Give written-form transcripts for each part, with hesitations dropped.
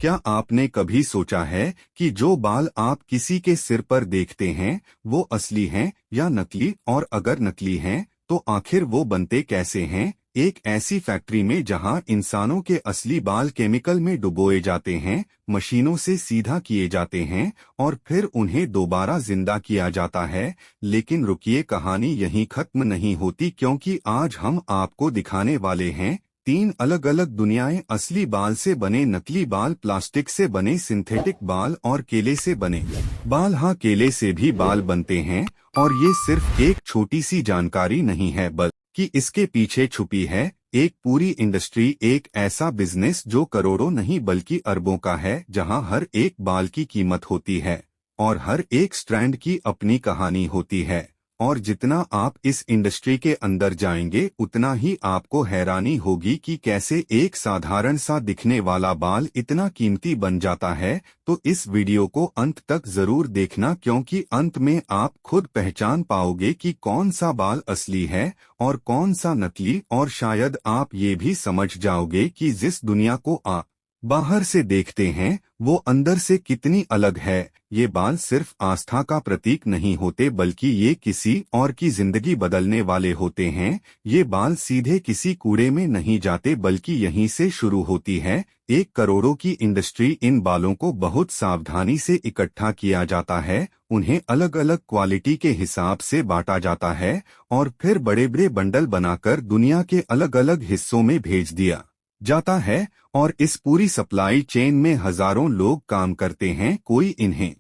क्या आपने कभी सोचा है कि जो बाल आप किसी के सिर पर देखते हैं वो असली हैं या नकली, और अगर नकली हैं तो आखिर वो बनते कैसे हैं? एक ऐसी फैक्ट्री में जहां इंसानों के असली बाल केमिकल में डुबोए जाते हैं, मशीनों से सीधा किए जाते हैं और फिर उन्हें दोबारा जिंदा किया जाता है। लेकिन रुकिए, कहानी यहीं खत्म नहीं होती, क्योंकि आज हम आपको दिखाने वाले हैं तीन अलग अलग दुनियाएं: असली बाल से बने नकली बाल, प्लास्टिक से बने सिंथेटिक बाल और केले से बने बाल। हाँ, केले से भी बाल बनते हैं, और ये सिर्फ एक छोटी सी जानकारी नहीं है, बल्कि इसके पीछे छुपी है एक पूरी इंडस्ट्री, एक ऐसा बिजनेस जो करोड़ों नहीं बल्कि अरबों का है, जहां हर एक बाल की कीमत होती है और हर एक स्ट्रैंड की अपनी कहानी होती है। और जितना आप इस इंडस्ट्री के अंदर जाएंगे उतना ही आपको हैरानी होगी कि कैसे एक साधारण सा दिखने वाला बाल इतना कीमती बन जाता है। तो इस वीडियो को अंत तक जरूर देखना, क्योंकि अंत में आप खुद पहचान पाओगे कि कौन सा बाल असली है और कौन सा नकली, और शायद आप ये भी समझ जाओगे कि जिस दुनिया को आप बाहर से देखते हैं वो अंदर से कितनी अलग है। ये बाल सिर्फ आस्था का प्रतीक नहीं होते, बल्कि ये किसी और की जिंदगी बदलने वाले होते हैं। ये बाल सीधे किसी कूड़े में नहीं जाते, बल्कि यहीं से शुरू होती है एक करोड़ों की इंडस्ट्री। इन बालों को बहुत सावधानी से इकट्ठा किया जाता है, उन्हें अलग अलग क्वालिटी के हिसाब से बांटा जाता है और फिर बड़े बड़े बंडल बनाकर दुनिया के अलग अलग हिस्सों में भेज दिया जाता है। और इस पूरी सप्लाई चेन में हजारों लोग काम करते हैं। कोई इन्हें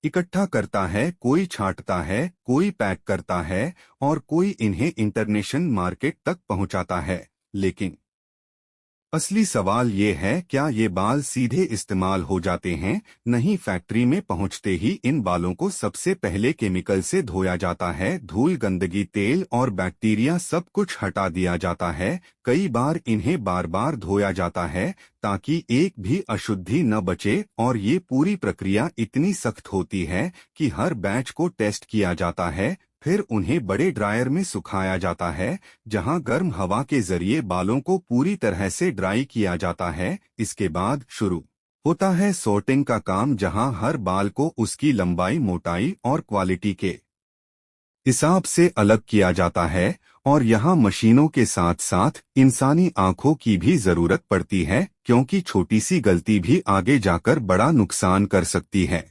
इकट्ठा करता है, कोई छांटता है, कोई पैक करता है और कोई इन्हें इंटरनेशनल मार्केट तक पहुंचाता है। लेकिन असली सवाल ये है, क्या ये बाल सीधे इस्तेमाल हो जाते हैं? नहीं, फैक्ट्री में पहुंचते ही इन बालों को सबसे पहले केमिकल से धोया जाता है। धूल, गंदगी, तेल और बैक्टीरिया सब कुछ हटा दिया जाता है। कई बार इन्हें बार बार धोया जाता है ताकि एक भी अशुद्धि न बचे, और ये पूरी प्रक्रिया इतनी सख्त होती है कि हर बैच को टेस्ट किया जाता है। फिर उन्हें बड़े ड्रायर में सुखाया जाता है, जहां गर्म हवा के जरिए बालों को पूरी तरह से ड्राई किया जाता है। इसके बाद शुरू होता है सॉर्टिंग का काम, जहां हर बाल को उसकी लंबाई, मोटाई और क्वालिटी के हिसाब से अलग किया जाता है। और यहाँ मशीनों के साथ साथ इंसानी आंखों की भी जरूरत पड़ती है, क्योंकि छोटी सी गलती भी आगे जाकर बड़ा नुकसान कर सकती है।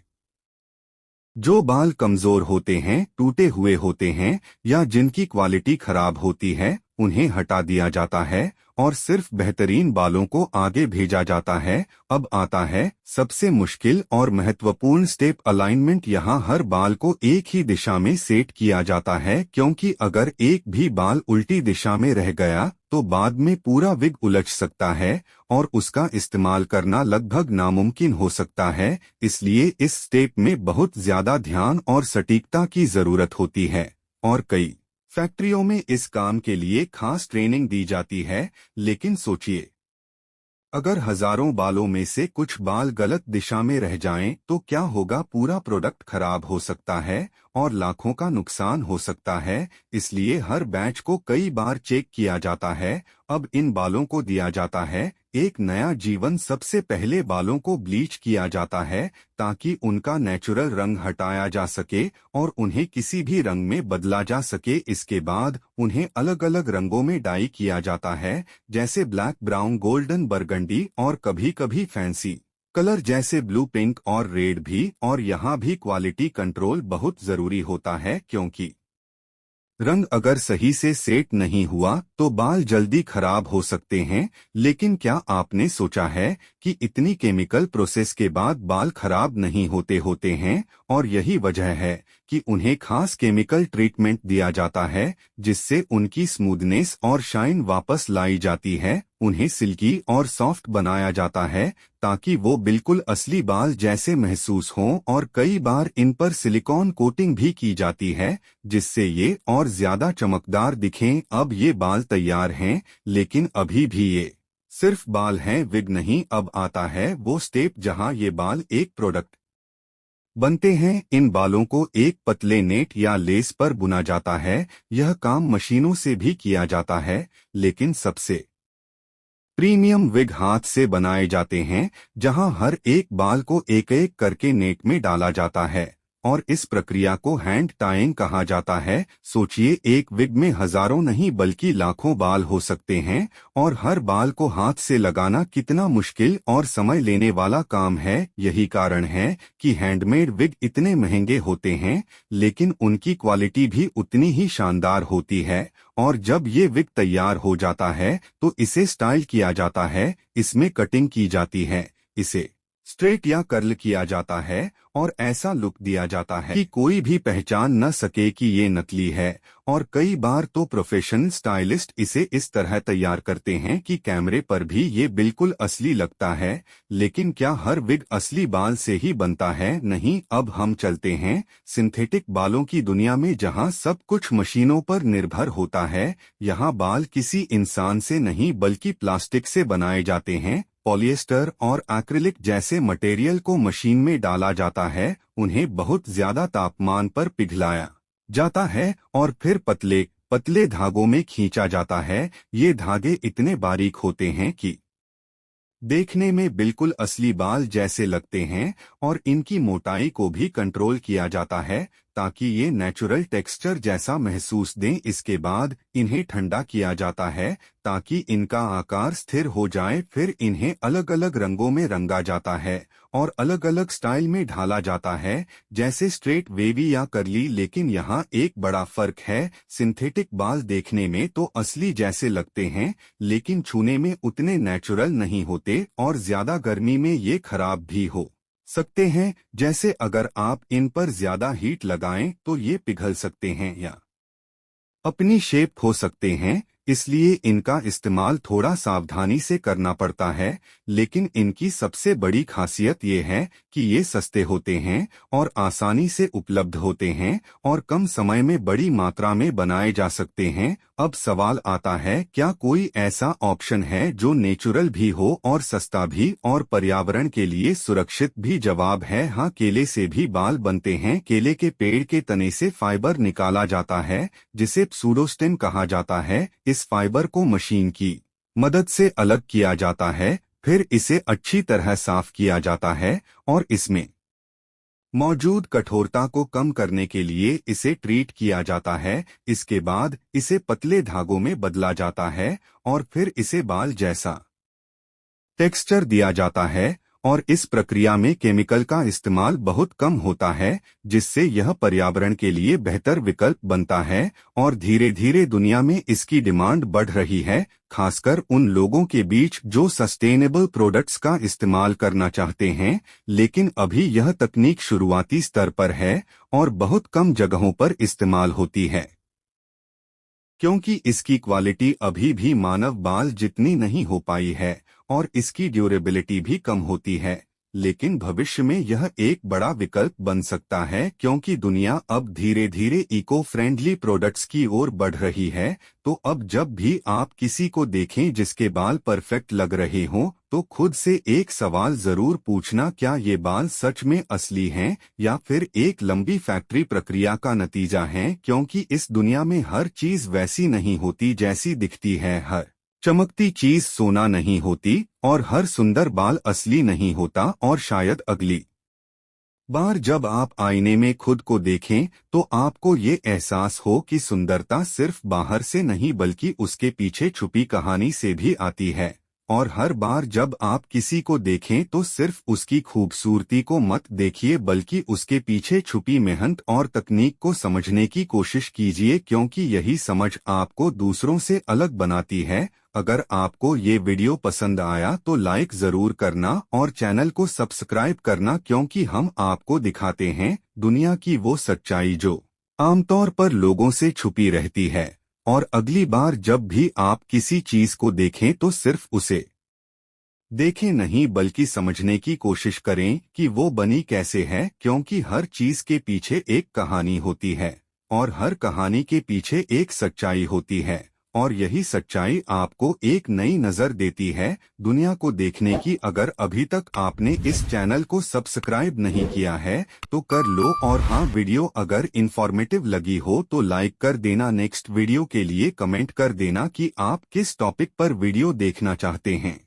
जो बाल कमजोर होते हैं, टूटे हुए होते हैं या जिनकी क्वालिटी खराब होती है, उन्हें हटा दिया जाता है और सिर्फ बेहतरीन बालों को आगे भेजा जाता है। अब आता है सबसे मुश्किल और महत्वपूर्ण स्टेप, अलाइनमेंट। यहाँ हर बाल को एक ही दिशा में सेट किया जाता है, क्योंकि अगर एक भी बाल उल्टी दिशा में रह गया तो बाद में पूरा विग उलझ सकता है और उसका इस्तेमाल करना लगभग नामुमकिन हो सकता है। इसलिए इस स्टेप में बहुत ज्यादा ध्यान और सटीकता की जरूरत होती है, और कई फैक्ट्रियों में इस काम के लिए खास ट्रेनिंग दी जाती है। लेकिन सोचिए, अगर हजारों बालों में से कुछ बाल गलत दिशा में रह जाएं तो क्या होगा? पूरा प्रोडक्ट खराब हो सकता है और लाखों का नुकसान हो सकता है। इसलिए हर बैच को कई बार चेक किया जाता है। अब इन बालों को दिया जाता है एक नया जीवन। सबसे पहले बालों को ब्लीच किया जाता है ताकि उनका नेचुरल रंग हटाया जा सके और उन्हें किसी भी रंग में बदला जा सके। इसके बाद उन्हें अलग अलग रंगों में डाई किया जाता है, जैसे ब्लैक, ब्राउन, गोल्डन, बरगंडी और कभी कभी फैंसी कलर जैसे ब्लू, पिंक और रेड भी। और यहाँ भी क्वालिटी कंट्रोल बहुत जरूरी होता है, क्योंकि रंग अगर सही से सेट नहीं हुआ तो बाल जल्दी खराब हो सकते हैं। लेकिन क्या आपने सोचा है कि इतनी केमिकल प्रोसेस के बाद बाल खराब नहीं होते हैं? और यही वजह है कि उन्हें खास केमिकल ट्रीटमेंट दिया जाता है, जिससे उनकी स्मूथनेस और शाइन वापस लाई जाती है। उन्हें सिल्की और सॉफ्ट बनाया जाता है ताकि वो बिल्कुल असली बाल जैसे महसूस हों, और कई बार इन पर सिलिकॉन कोटिंग भी की जाती है, जिससे ये और ज्यादा चमकदार दिखें। अब ये बाल तैयार हैं, लेकिन अभी भी ये सिर्फ बाल हैं, विग नहीं। अब आता है वो स्टेप जहां ये बाल एक प्रोडक्ट बनते हैं। इन बालों को एक पतले नेट या लेस पर बुना जाता है। यह काम मशीनों से भी किया जाता है, लेकिन सबसे प्रीमियम विग हाथ से बनाए जाते हैं, जहां हर एक बाल को एक एक करके नेट में डाला जाता है और इस प्रक्रिया को हैंड टाइंग कहा जाता है। सोचिए, एक विग में हजारों नहीं बल्कि लाखों बाल हो सकते हैं और हर बाल को हाथ से लगाना कितना मुश्किल और समय लेने वाला काम है। यही कारण है कि हैंडमेड विग इतने महंगे होते हैं, लेकिन उनकी क्वालिटी भी उतनी ही शानदार होती है। और जब ये विग तैयार हो जाता है तो इसे स्टाइल किया जाता है, इसमें कटिंग की जाती है, इसे स्ट्रेट या कर्ल किया जाता है और ऐसा लुक दिया जाता है कि कोई भी पहचान न सके कि ये नकली है। और कई बार तो प्रोफेशनल स्टाइलिस्ट इसे इस तरह तैयार करते हैं कि कैमरे पर भी ये बिल्कुल असली लगता है। लेकिन क्या हर विग असली बाल से ही बनता है? नहीं। अब हम चलते हैं सिंथेटिक बालों की दुनिया में, जहां सब कुछ मशीनों पर निर्भर होता है। यहाँ बाल किसी इंसान से नहीं बल्कि प्लास्टिक से बनाए जाते हैं। पॉलिएस्टर और एक्रिलिक जैसे मटेरियल को मशीन में डाला जाता है, उन्हें बहुत ज्यादा तापमान पर पिघलाया जाता है और फिर पतले पतले धागों में खींचा जाता है। ये धागे इतने बारीक होते हैं कि देखने में बिल्कुल असली बाल जैसे लगते हैं और इनकी मोटाई को भी कंट्रोल किया जाता है ताकि ये नेचुरल टेक्सचर जैसा महसूस दें। इसके बाद इन्हें ठंडा किया जाता है ताकि इनका आकार स्थिर हो जाए। फिर इन्हें अलग अलग रंगों में रंगा जाता है और अलग अलग स्टाइल में ढाला जाता है, जैसे स्ट्रेट, वेवी या कर्ली। लेकिन यहाँ एक बड़ा फर्क है, सिंथेटिक बाल देखने में तो असली जैसे लगते हैं, लेकिन छूने में उतने नेचुरल नहीं होते और ज्यादा गर्मी में ये खराब भी हो सकते हैं। जैसे अगर आप इन पर ज्यादा हीट लगाएं तो ये पिघल सकते हैं या अपनी शेप खो सकते हैं। इसलिए इनका इस्तेमाल थोड़ा सावधानी से करना पड़ता है। लेकिन इनकी सबसे बड़ी खासियत ये है कि ये सस्ते होते हैं और आसानी से उपलब्ध होते हैं और कम समय में बड़ी मात्रा में बनाए जा सकते हैं। अब सवाल आता है, क्या कोई ऐसा ऑप्शन है जो नेचुरल भी हो और सस्ता भी और पर्यावरण के लिए सुरक्षित भी? जवाब है हाँ, केले से भी बाल बनते हैं। केले के पेड़ के तने से फाइबर निकाला जाता है, जिसे सूडोस्टेम कहा जाता है। इस फाइबर को मशीन की मदद से अलग किया जाता है, फिर इसे अच्छी तरह साफ किया जाता है और इसमें मौजूद कठोरता को कम करने के लिए इसे ट्रीट किया जाता है। इसके बाद इसे पतले धागों में बदला जाता है और फिर इसे बाल जैसा टेक्सचर दिया जाता है। और इस प्रक्रिया में केमिकल का इस्तेमाल बहुत कम होता है, जिससे यह पर्यावरण के लिए बेहतर विकल्प बनता है। और धीरे धीरे दुनिया में इसकी डिमांड बढ़ रही है, खासकर उन लोगों के बीच जो सस्टेनेबल प्रोडक्ट्स का इस्तेमाल करना चाहते हैं। लेकिन अभी यह तकनीक शुरुआती स्तर पर है और बहुत कम जगहों पर इस्तेमाल होती है, क्योंकि इसकी क्वालिटी अभी भी मानव बाल जितनी नहीं हो पाई है और इसकी ड्यूरेबिलिटी भी कम होती है। लेकिन भविष्य में यह एक बड़ा विकल्प बन सकता है, क्योंकि दुनिया अब धीरे धीरे इको फ्रेंडली प्रोडक्ट्स की ओर बढ़ रही है। तो अब जब भी आप किसी को देखें जिसके बाल परफेक्ट लग रहे हों, तो खुद से एक सवाल जरूर पूछना, क्या ये बाल सच में असली हैं या फिर एक लंबी फैक्ट्री प्रक्रिया का नतीजा है? क्योंकि इस दुनिया में हर चीज वैसी नहीं होती जैसी दिखती है। हर चमकती चीज सोना नहीं होती और हर सुंदर बाल असली नहीं होता। और शायद अगली बार जब आप आईने में खुद को देखें तो आपको ये एहसास हो कि सुंदरता सिर्फ बाहर से नहीं बल्कि उसके पीछे छुपी कहानी से भी आती है। और हर बार जब आप किसी को देखें तो सिर्फ उसकी खूबसूरती को मत देखिए बल्कि उसके पीछे छुपी मेहनत और तकनीक को समझने की कोशिश कीजिए, क्योंकि यही समझ आपको दूसरों से अलग बनाती है। अगर आपको ये वीडियो पसंद आया तो लाइक जरूर करना और चैनल को सब्सक्राइब करना, क्योंकि हम आपको दिखाते हैं दुनिया की वो सच्चाई जो आमतौर पर लोगों से छुपी रहती है। और अगली बार जब भी आप किसी चीज को देखें तो सिर्फ उसे देखें नहीं बल्कि समझने की कोशिश करें कि वो बनी कैसे है, क्योंकि हर चीज के पीछे एक कहानी होती है और हर कहानी के पीछे एक सच्चाई होती है। और यही सच्चाई आपको एक नई नज़र देती है दुनिया को देखने की। अगर अभी तक आपने इस चैनल को सब्सक्राइब नहीं किया है तो कर लो, और हाँ, वीडियो अगर इंफॉर्मेटिव लगी हो तो लाइक कर देना। नेक्स्ट वीडियो के लिए कमेंट कर देना कि आप किस टॉपिक पर वीडियो देखना चाहते हैं।